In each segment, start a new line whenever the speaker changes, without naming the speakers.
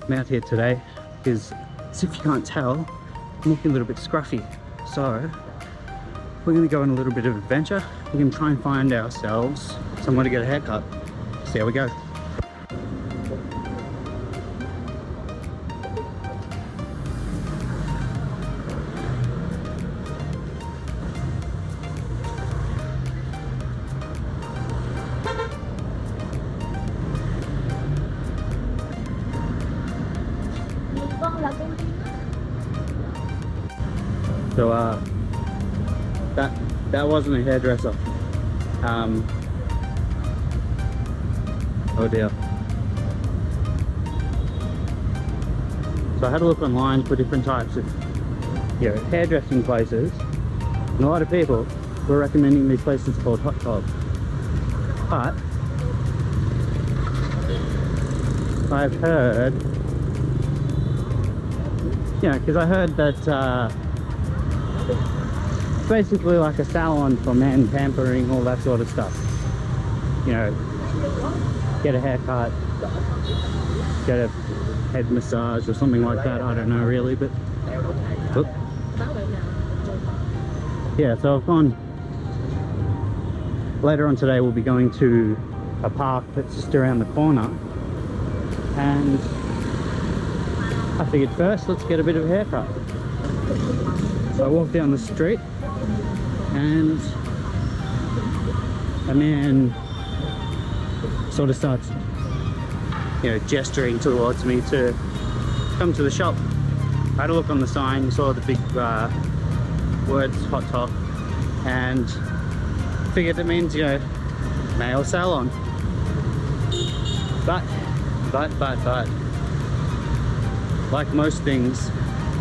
I'm out here today because, as if you can't tell, I'm looking a little bit scruffy. So we're going to go on a little bit of adventure. We're going to try and find ourselves somewhere to get a haircut. See how we go. So that wasn't a hairdresser. Oh dear. So I had a look online for different types of, hairdressing places, and a lot of people were recommending these places called Hot Top. But I've heard, because I heard that it's basically like a salon for men, pampering, all that sort of stuff. Get a haircut, get a head massage or something like that. I don't know really, but yeah, so I've gone. Later on today we'll be going to a park that's just around the corner, and I figured first let's get a bit of a haircut. So I walked down the street and a man sort of starts gesturing towards me to come to the shop. I had a look on the sign, you saw the big words Hot Top, and figured it means male salon. But like most things,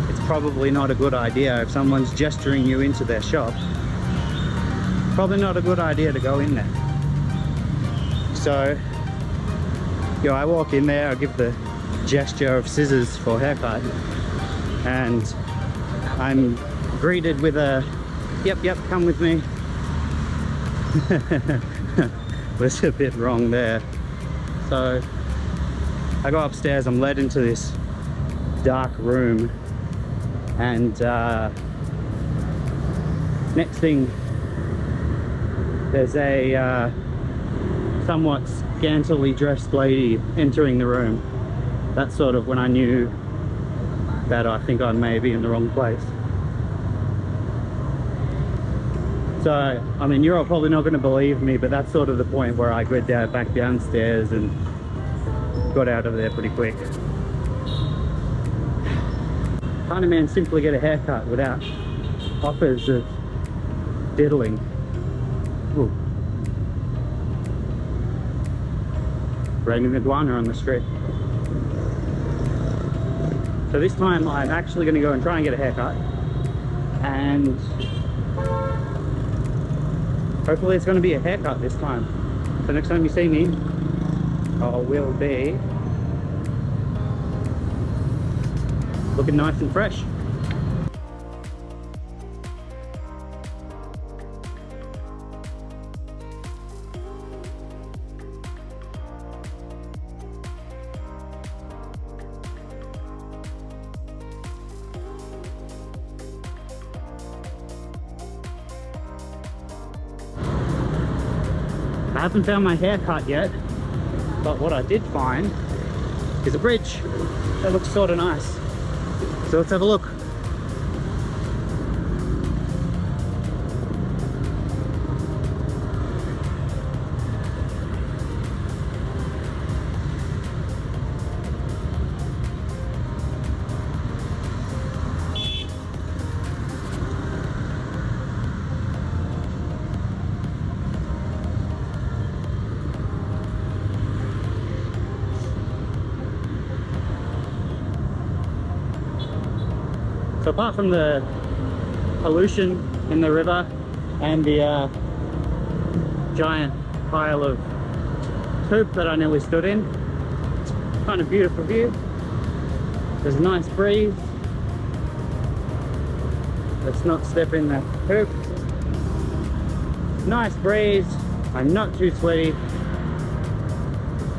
it's probably not a good idea if someone's gesturing you into their shop. Probably not a good idea to go in there. So I walk in there, I give the gesture of scissors for haircut, and I'm greeted with a yep, come with me. Was a bit wrong there. So I go upstairs, I'm led into this dark room, and next thing, there's a somewhat scantily dressed lady entering the room. That's sort of when I knew that I think I may be in the wrong place. So, I mean, you're all probably not going to believe me, but that's sort of the point where I went back downstairs and got out of there pretty quick. Can't a man simply get a haircut without offers of diddling? Ooh. Raining iguana on the street. So this time I'm actually going to go and try and get a haircut, and hopefully it's going to be a haircut this time. So next time you see me, I will be looking nice and fresh. I haven't found my haircut yet, but what I did find is a bridge that looks sort of nice. So let's have a look. So apart from the pollution in the river and the giant pile of poop that I nearly stood in, it's kind of beautiful view. There's a nice breeze. Let's not step in the poop. Nice breeze. I'm not too sweaty.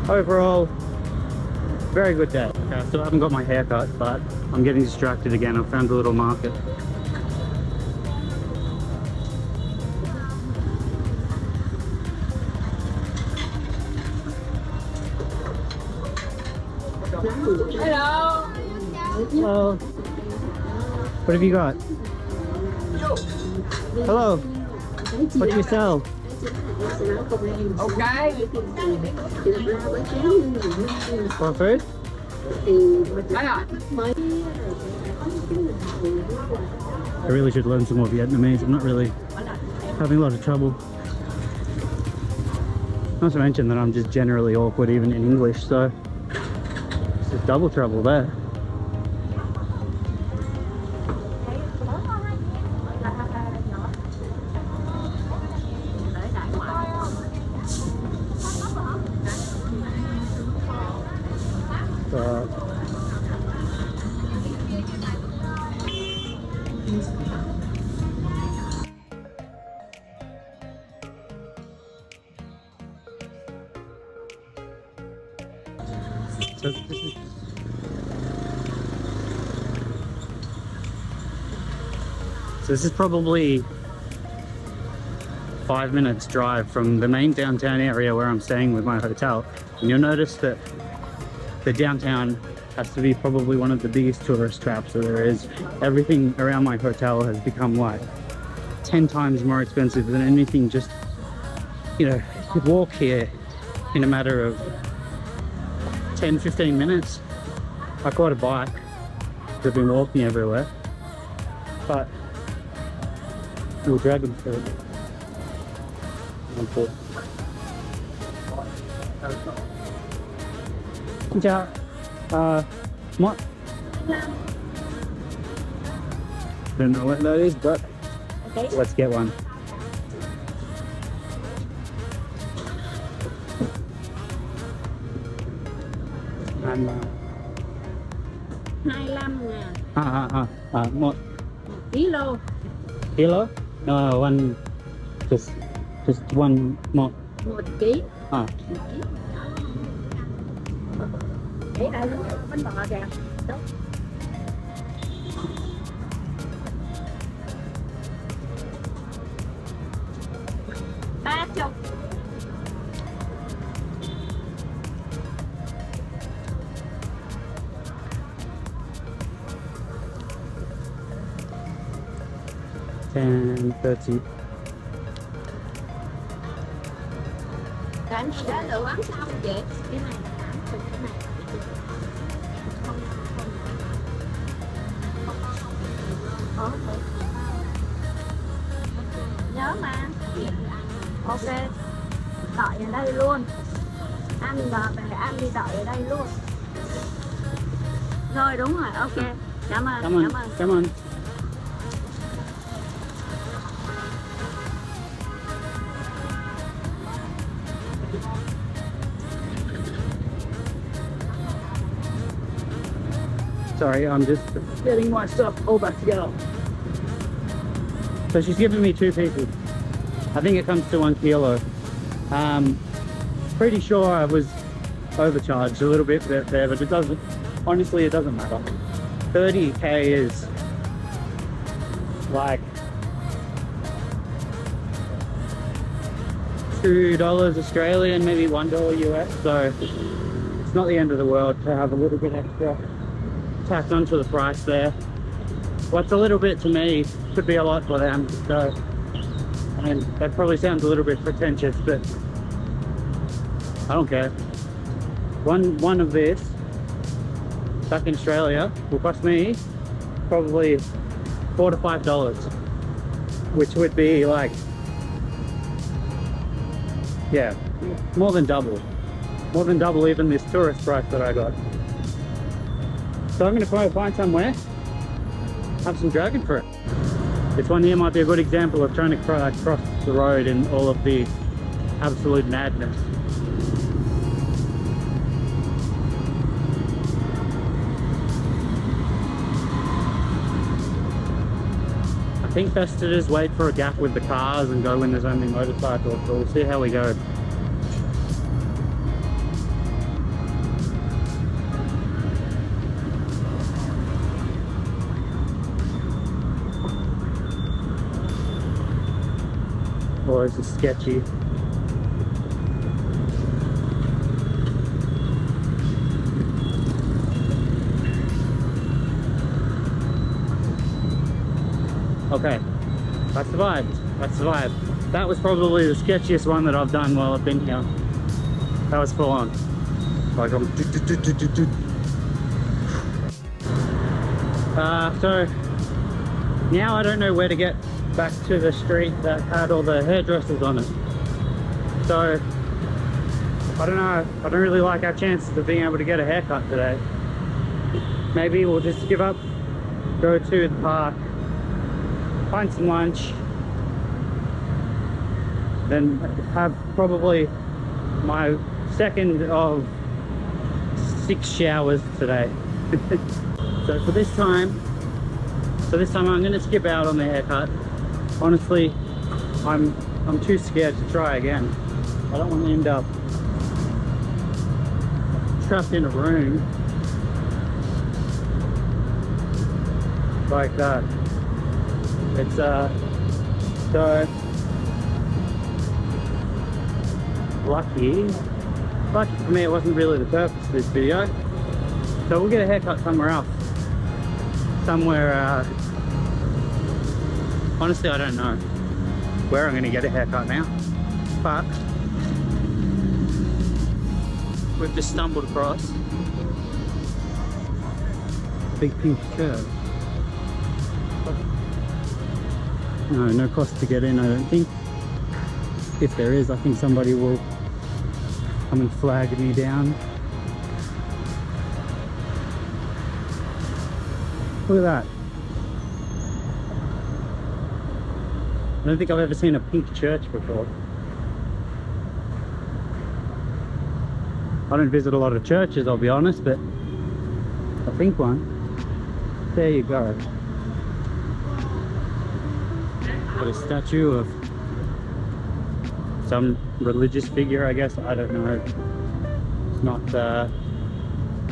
Overall, Very good day. Okay, I still haven't got my hair cut, but I'm getting distracted again. I found a little market.
Hello.
Hello. What have you got? Hello. What do you sell?
Okay.
For food? I really should learn some more Vietnamese. I'm not really having a lot of trouble. Not to mention that I'm just generally awkward even in English, so it's just double trouble there. So this is probably 5 minutes drive from the main downtown area where I'm staying with my hotel. And you'll notice that the downtown has to be probably one of the biggest tourist traps that there is. Everything around my hotel has become like 10 times more expensive than anything. Just, you know, you could walk here in a matter of 10-15 minutes. I caught a bike. I've been walking everywhere. But little dragon fruit. Xin chào. What? Don't know what that is, but okay. Let's get one. And 25.000. Một
Kilo.
Kilo? No, one. Just one more.
1 ký. Để đây bánh bò kìa. Tốt. Ba chục. $10.30. Anh đã lựa bán sao vậy? Cái này cái này. Nhớ mà. Ok. Đợi ở đây luôn. Ăn và về ăn đi đợi ở đây luôn. Rồi đúng rồi, ok. Cảm ơn.
Sorry, I'm just getting my stuff all back together. So she's given me 2 pieces. I think it comes to 1 kilo. Pretty sure I was overcharged a little bit there, but it doesn't, honestly, it doesn't matter. 30k is like $2 Australian, maybe $1 US, so it's not the end of the world to have a little bit extra tacked onto the price there. What's a little bit to me could be a lot for them, so I mean that probably sounds a little bit pretentious, but I don't care. One of this back in Australia will cost me probably $4 to $5, which would be like, yeah, more than double even this tourist price that I got. So I'm going to try to find somewhere, have some dragon fruit. This one here might be a good example of trying to cross the road in all of the absolute madness. I think best to just wait for a gap with the cars and go when there's only motorcycles, so we'll see how we go. place is sketchy. Okay, I survived. I survived. That was probably the sketchiest one that I've done while I've been here. That was full on. Like I'm so now I don't know where to get back to the street that had all the hairdressers on it. So I don't know. I don't really like our chances of being able to get a haircut today. Maybe we'll just give up, go to the park, find some lunch, then have probably my second of 6 showers today. So for this time I'm going to skip out on the haircut. Honestly, I'm too scared to try again. I don't want to end up trapped in a room like that. It's so lucky for me it wasn't really the purpose of this video. So we'll get a haircut somewhere else. Somewhere, honestly I don't know where I'm going to get a haircut now, but we've just stumbled across a big pink curve. No cost to get in, I don't think. If there is, I think somebody will come and flag me down. Look at that. I don't think I've ever seen a pink church before. I don't visit a lot of churches, I'll be honest, but a pink one. There you go. Got a statue of some religious figure, I guess. I don't know. It's not, I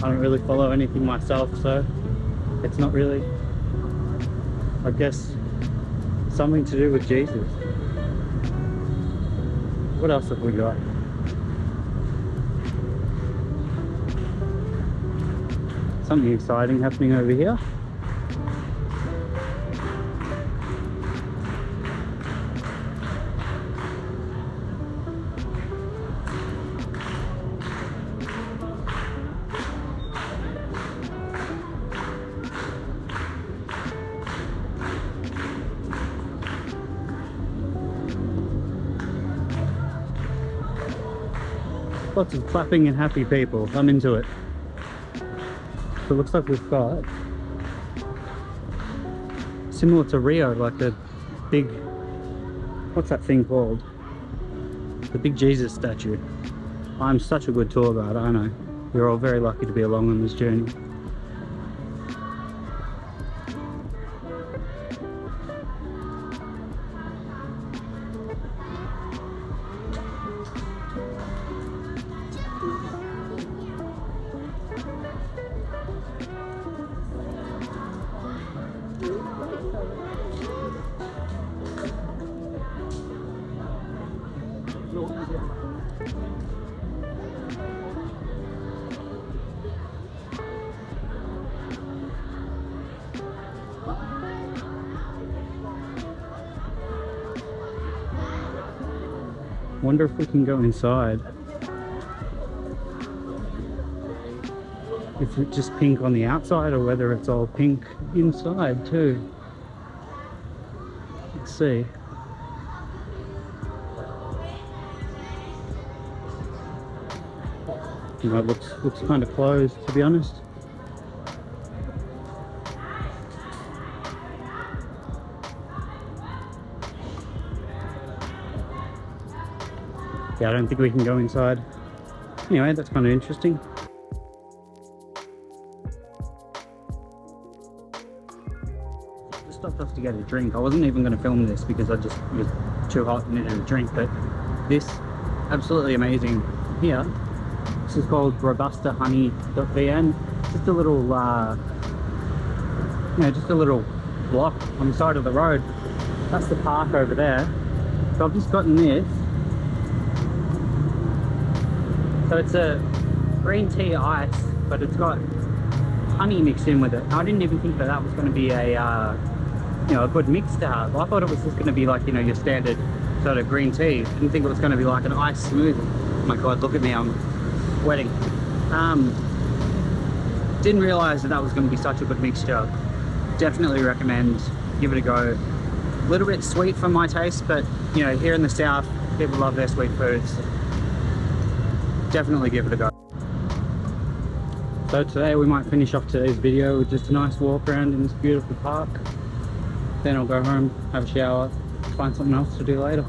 don't really follow anything myself, so it's not really, I guess, something to do with Jesus. What else have we got? Something exciting happening over here. Lots of clapping and happy people. I'm into it. So it looks like we've got, similar to Rio, like a big, what's that thing called? The big Jesus statue. I'm such a good tour guide, I know. We're all very lucky to be along on this journey. Wonder if we can go inside. If it's just pink on the outside or whether it's all pink inside too. Let's see. You know, it looks kind of closed, to be honest. Yeah, I don't think we can go inside. Anyway, that's kind of interesting. Just stopped off to get a drink. I wasn't even going to film this because I just was too hot and needed a drink, but this, absolutely amazing here. This is called robustahoney.vn. Just a little, just a little block on the side of the road. That's the park over there. So I've just gotten this. So it's a green tea ice, but it's got honey mixed in with it. I didn't even think that that was going to be a, you know, a good mix to have. I thought it was just going to be like, you know, your standard sort of green tea. Didn't think it was going to be like an ice smoothie. Oh my God, look at me, I'm sweating. Didn't realize that that was going to be such a good mixture. Definitely recommend, give it a go. A little bit sweet for my taste, but you know, here in the south, people love their sweet foods. Definitely give it a go. So today we might finish off today's video with just a nice walk around in this beautiful park. Then I'll go home, have a shower, find something else to do later.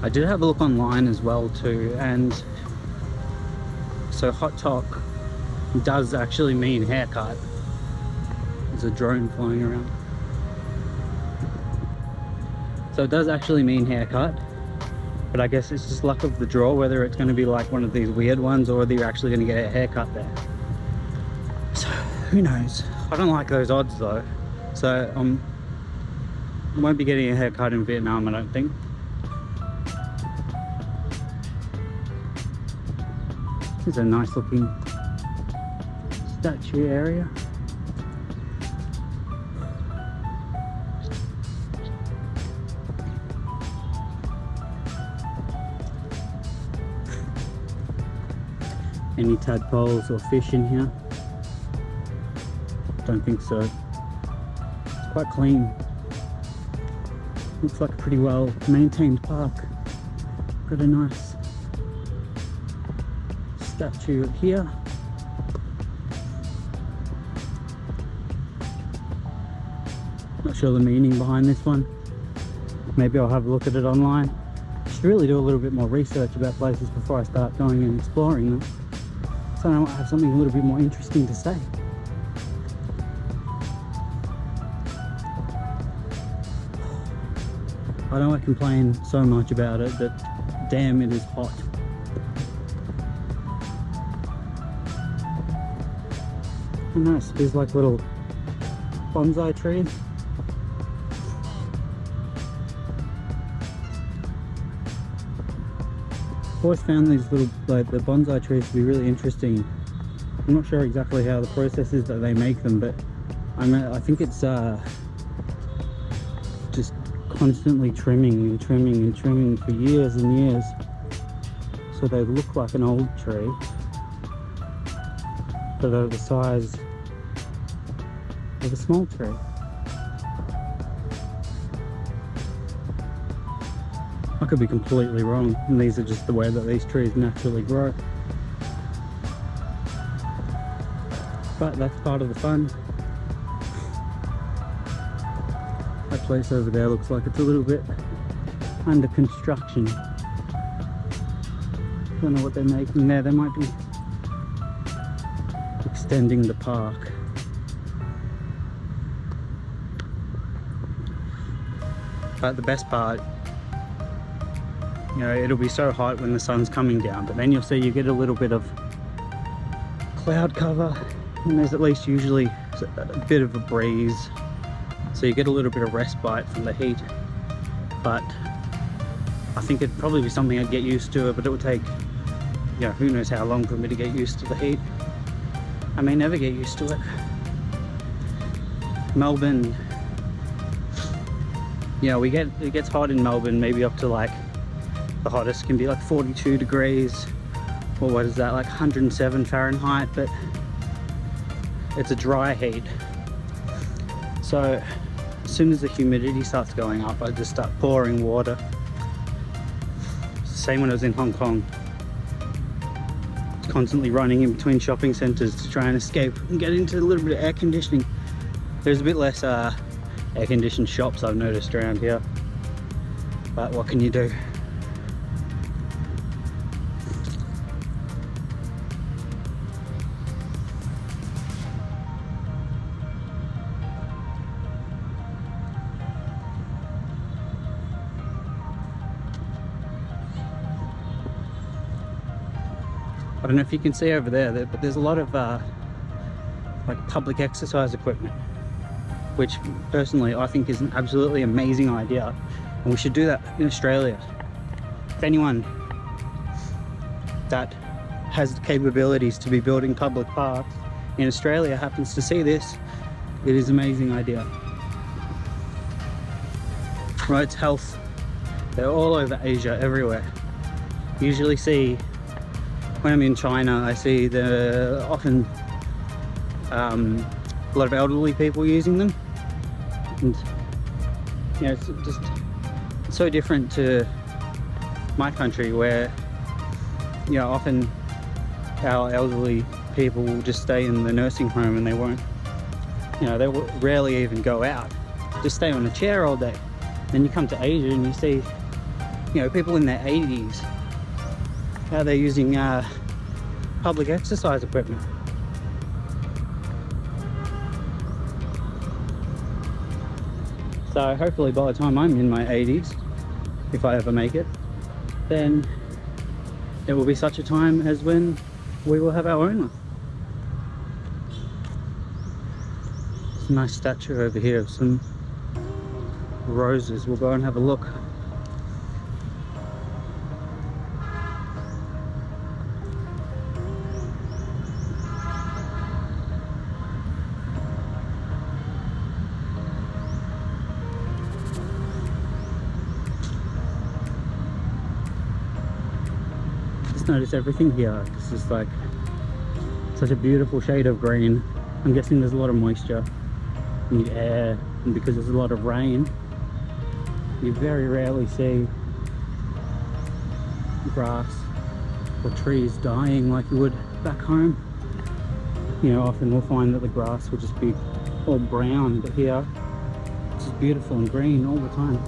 I did have a look online as well too, and so hot talk does actually mean haircut. There's a drone flying around. So it does actually mean haircut, but I guess it's just luck of the draw whether it's going to be like one of these weird ones or whether you're actually going to get a haircut there. So who knows? I don't like those odds though. So I won't be getting a haircut in Vietnam, I don't think. This is a nice looking statue area. Any tadpoles or fish in here? Don't think so. It's quite clean. Looks like a pretty well maintained park. Got a nice statue here. Not sure the meaning behind this one. Maybe I'll have a look at it online. I should really do a little bit more research about places before I start going and exploring them, so I might have something a little bit more interesting to say. I know I complain so much about it, but damn, it is hot. Oh, nice, there's like little bonsai trees. I've always found these little, like the bonsai trees to be really interesting. I'm not sure exactly how the process is that they make them, but I think it's just constantly trimming and trimming and trimming for years and years, so they look like an old tree, but they're the size of a small tree. I could be completely wrong, and these are just the way that these trees naturally grow. But that's part of the fun. That place over there looks like it's a little bit under construction. Don't know what they're making there. They might be extending the park. But the best part, you know, it'll be so hot when the sun's coming down, but then you'll see you get a little bit of cloud cover, and there's at least usually a bit of a breeze, so you get a little bit of respite from the heat. But I think it'd probably be something I'd get used to, but it would take, you know, who knows how long for me to get used to the heat. I may never get used to it. Melbourne, yeah, it gets hot in Melbourne, maybe up to like, the hottest can be like 42 degrees, or what is that, like 107 Fahrenheit, but it's a dry heat. So as soon as the humidity starts going up, I just start pouring water. Same when I was in Hong Kong. Constantly running in between shopping centres to try and escape and get into a little bit of air conditioning. There's a bit less air-conditioned shops I've noticed around here, but what can you do? I don't know if you can see over there, but there's a lot of like public exercise equipment, which personally I think is an absolutely amazing idea, and we should do that in Australia. If anyone that has the capabilities to be building public parks in Australia happens to see this, it is an amazing idea. Roads, health, they're all over Asia, everywhere. Usually see, when I'm in China, I see the often a lot of elderly people using them, and you know, it's just so different to my country, where you know, often our elderly people will just stay in the nursing home and they won't, you know, they will rarely even go out, just stay on a chair all day. Then you come to Asia and you see, you know, people in their 80s, how they're using public exercise equipment. So hopefully by the time I'm in my 80s, if I ever make it, then there will be such a time as when we will have our own one. There's a nice statue over here of some roses. We'll go and have a look. Just notice everything here. This is like such a beautiful shade of green. I'm guessing there's a lot of moisture in the air, and because there's a lot of rain, you very rarely see grass or trees dying like you would back home. You know, often we'll find that the grass will just be all brown, but here it's just beautiful and green all the time.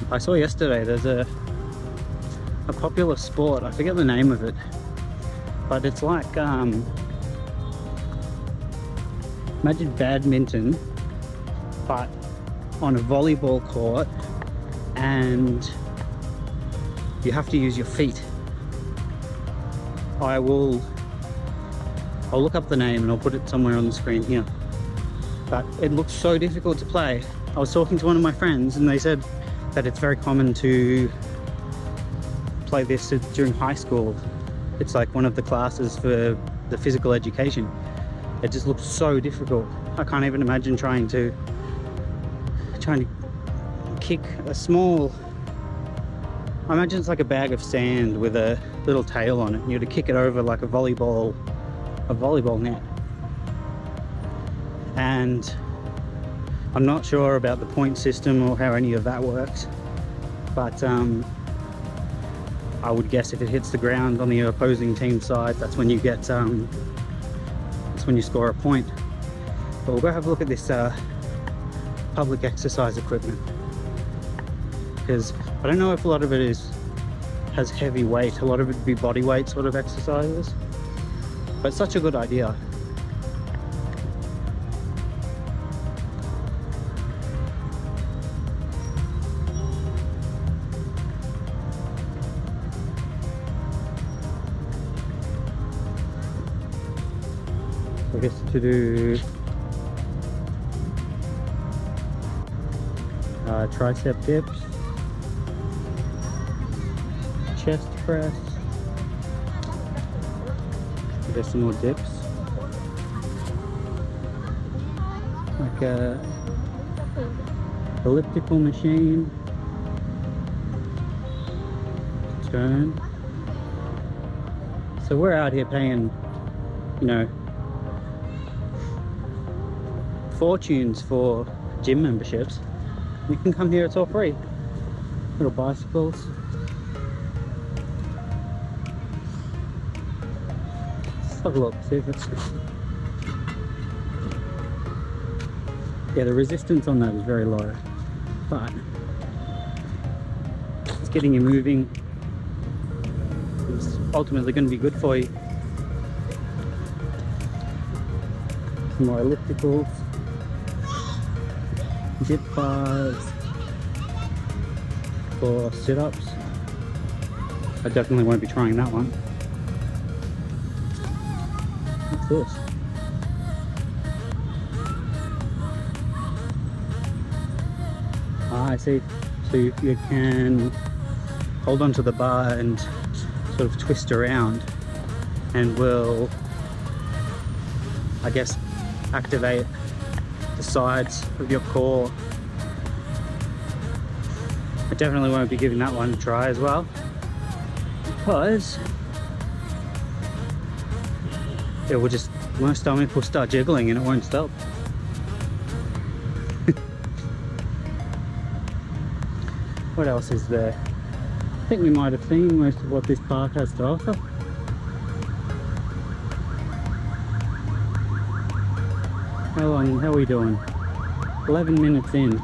I saw yesterday there's a popular sport, I forget the name of it, but it's like imagine badminton but on a volleyball court, and you have to use your feet. I'll look up the name and I'll put it somewhere on the screen here, but it looks so difficult to play. I was talking to one of my friends and they said that it's very common to play this during high school. It's like one of the classes for the physical education. It just looks so difficult. I can't even imagine trying to kick a small, I imagine it's like a bag of sand with a little tail on it, and you have to kick it over like a volleyball net. And I'm not sure about the point system or how any of that works, but I would guess if it hits the ground on the opposing team side, that's when you get, that's when you score a point. But we'll go have a look at this public exercise equipment, because I don't know if a lot of it has heavy weight. A lot of it would be body weight sort of exercises, but it's such a good idea. I guess to do tricep dips, chest press, I guess some more dips, like a elliptical machine, turn. So we're out here paying, you know, fortunes for gym memberships. You can come here, it's all free. Little bicycles. Let's have a look, see if it's... Yeah, the resistance on that is very low, but it's getting you moving. It's ultimately going to be good for you. Some more ellipticals, dip bars for sit-ups. I definitely won't be trying that one. What's this? Ah, I see. So you can hold onto the bar and sort of twist around, and will, I guess, activate the sides of your core. I definitely won't be giving that one a try as well, because it will just, my stomach will start jiggling and it won't stop. What else is there? I think we might have seen most of what this park has to offer. How are we doing? 11 minutes in.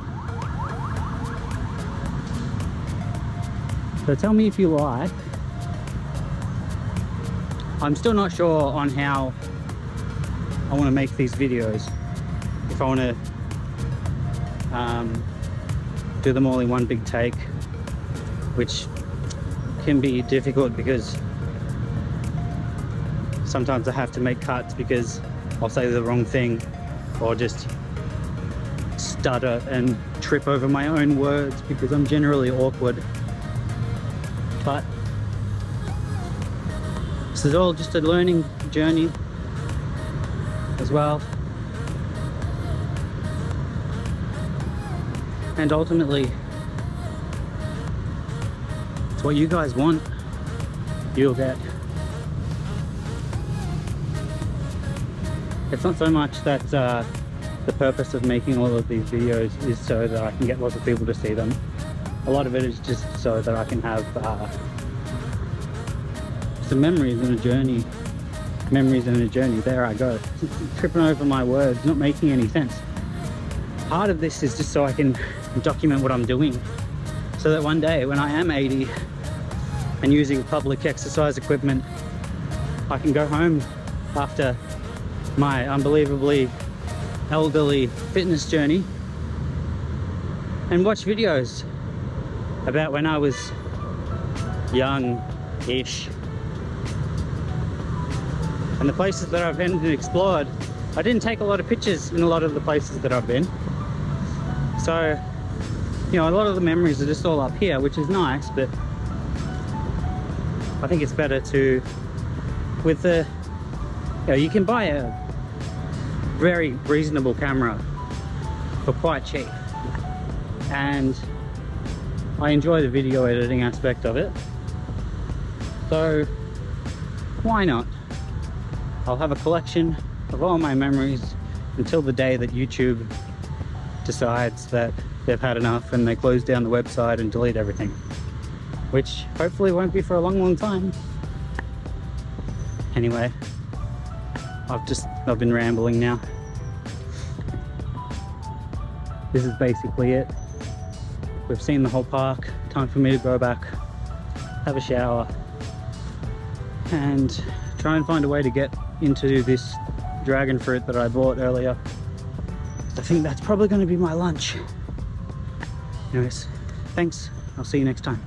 So tell me if you like. I'm still not sure on how I want to make these videos. If I want to do them all in one big take, which can be difficult because sometimes I have to make cuts because I'll say the wrong thing or just stutter and trip over my own words because I'm generally awkward. But this is all just a learning journey as well. And ultimately, it's what you guys want, you'll get. It's not so much that the purpose of making all of these videos is so that I can get lots of people to see them. A lot of it is just so that I can have some memories and a journey. Memories and a journey, there I go. Tripping over my words, not making any sense. Part of this is just so I can document what I'm doing, so that one day when I am 80 and using public exercise equipment, I can go home after my unbelievably elderly fitness journey and watch videos about when I was young-ish. And the places that I've been and explored, I didn't take a lot of pictures in a lot of the places that I've been. So, you know, a lot of the memories are just all up here, which is nice, but I think it's better to, with the, you know, you can buy a very reasonable camera for quite cheap. And I enjoy the video editing aspect of it. So, why not? I'll have a collection of all my memories until the day that YouTube decides that they've had enough and they close down the website and delete everything, which hopefully won't be for a long time. Anyway, I've been rambling now. This is basically it. We've seen the whole park. Time for me to go back, have a shower, and try and find a way to get into this dragon fruit that I bought earlier. I think that's probably going to be my lunch. Anyways, thanks. I'll see you next time.